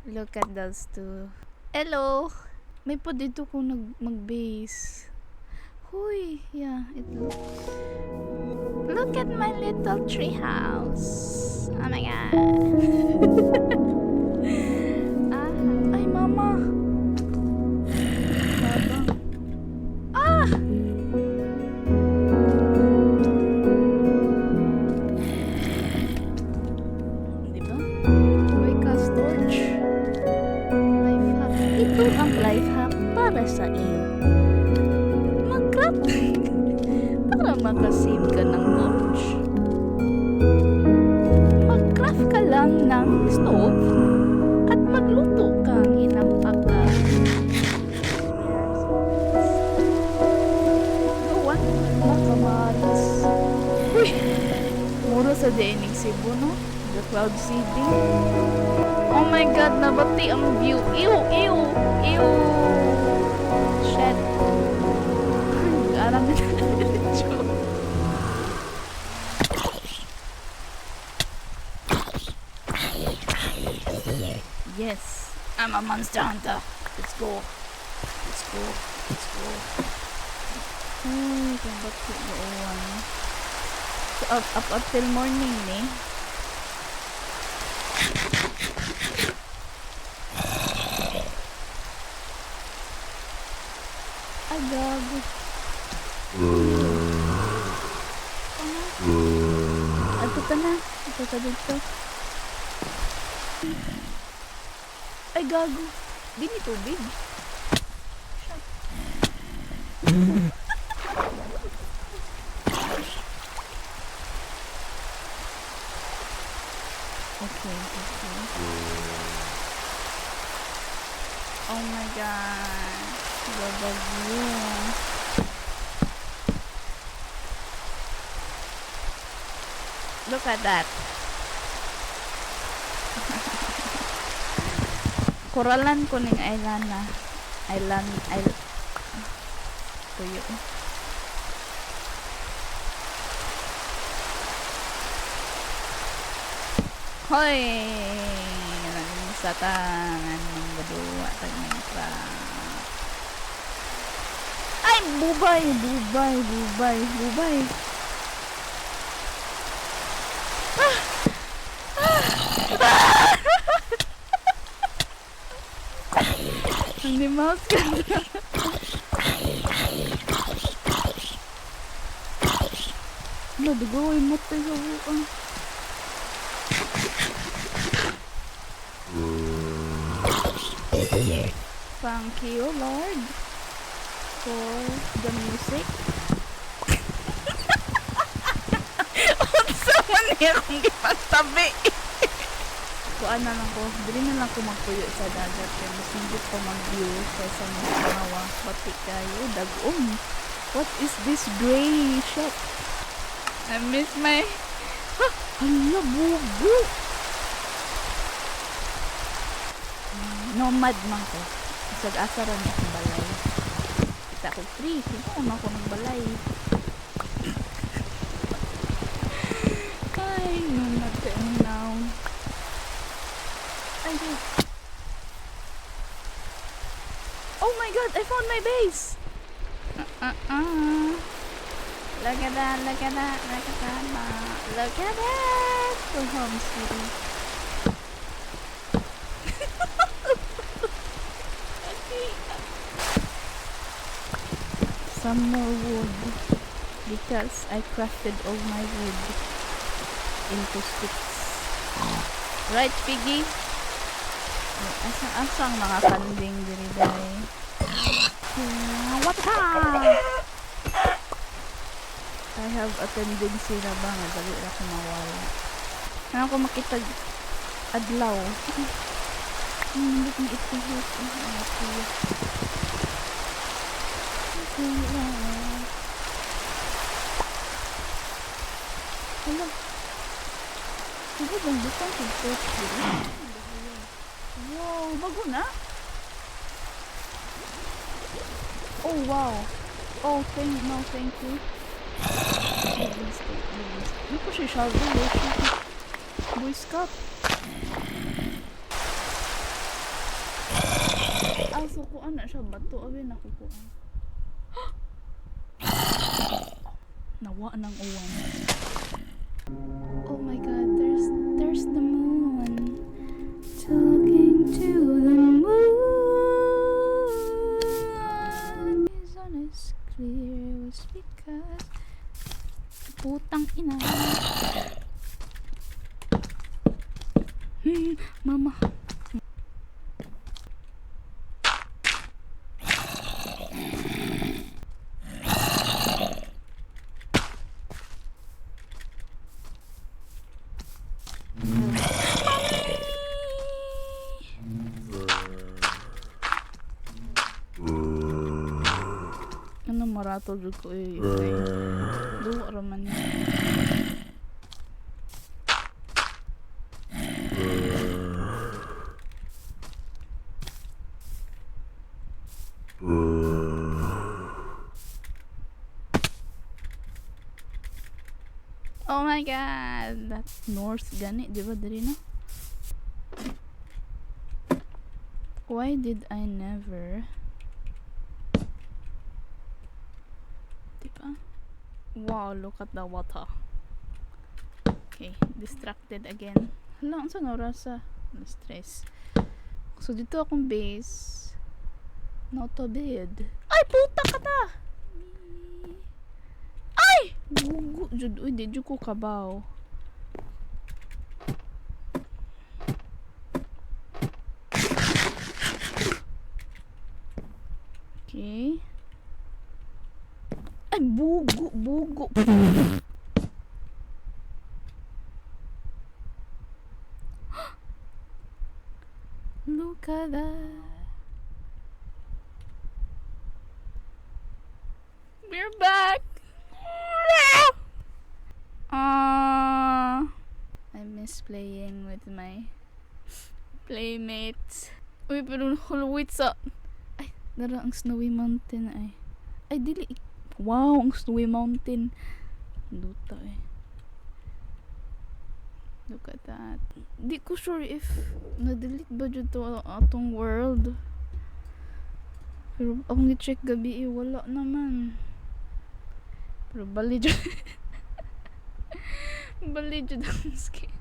Look at those two. Hello! May po dito ko mag-base. Huy! Yeah, it looks... Look at my little tree house. Oh my god. Ay, mama! Baba. Ah! Diba? Breakfast torch. Life hack. Ito ang life hack para sa iyo. Mag-craft para makasave ka ng torch. Mag-craft ka lang ng stove at magluto kang inampakan. Gawan na kamatis. Uy! Mura sa dining Cebu, no? The cloud seeding. Oh my god, nabati ang view. Ew! Ew! Ew! Shit. Aram na Yes, I'm a monster hunter. Let's go. Let's go. Let's go. Ay, kabat ko doon. So, up till morning, eh. Ay, gago. Ato ka na. Ato ka dito. Ay, gago. Di ni tubig. Okay. Oh my god. Gagawin. Look at that. Koralan ko ning island na. Tuyo. Hoy! Naging satangan ng gadua tag Minecraft. Ay! Bubay! Hindi mouse ka na. Dugoy mo tayo sa bukan. Thank you, Lord, for the music. Unsa man niya kung ipagtabi. Kuan na lang ko, dili na lang ko magpuyo sa dagat kaya mas hindi ko mag-view kaysa mga pati kayo, dagom. What is this gray shit? I miss my... Hala, bubo! Nomad man ko. Isag-asa rin akong balay. Kita ko free. Sino ako ng balay? Ay, nomad ka now. Ay, oh my god! I found my base! Look at that, look at that, look at that, look at that! Go home, sweetie. Some more wood because I crafted all my wood into sticks. Right, Piggy? Asang mga kanding diri day. What ha? I have a tendency na ba nga dali ra ko mawala. Na ako makitag adlaw. Hindi ko ipihit. Hello. Hindi bang butang kung search dito? Wow, bago na? Oh, wow. Oh, thank you. Hindi ko siya shovel. Boy Scout. kuan na siya bato abi na ko kuan. Nawa ng uwan. Oh my god, there's the moon. Talking to the moon. Is on as clear was because putang ina. Mama. Ano marato jud ko eh. Duwa raman niya. Oh my god, that's North gani, di ba diri no? Why did I never? Diba? Wow, look at the water. Okay, distracted again. Hala, ang saan oras sa stress. So dito akong base. Not to bed. Ay, puta ka ta! Ay! Gugu, jud, uy, di jud ko kabaw. Okay. Ay, bugo, bugo. Look at that. We're back. I miss playing with my playmates. Uy, pero wait sa... Ay, dara ang Snowy Mountain ay. Ay, dili. Wow, ang Snowy Mountain. Duta eh. Look at that. Di ko sure if na-delete ba dyan to atong world. Pero akong i-check gabi eh, wala naman. Pero bali dyan. Bali dyan ang skin.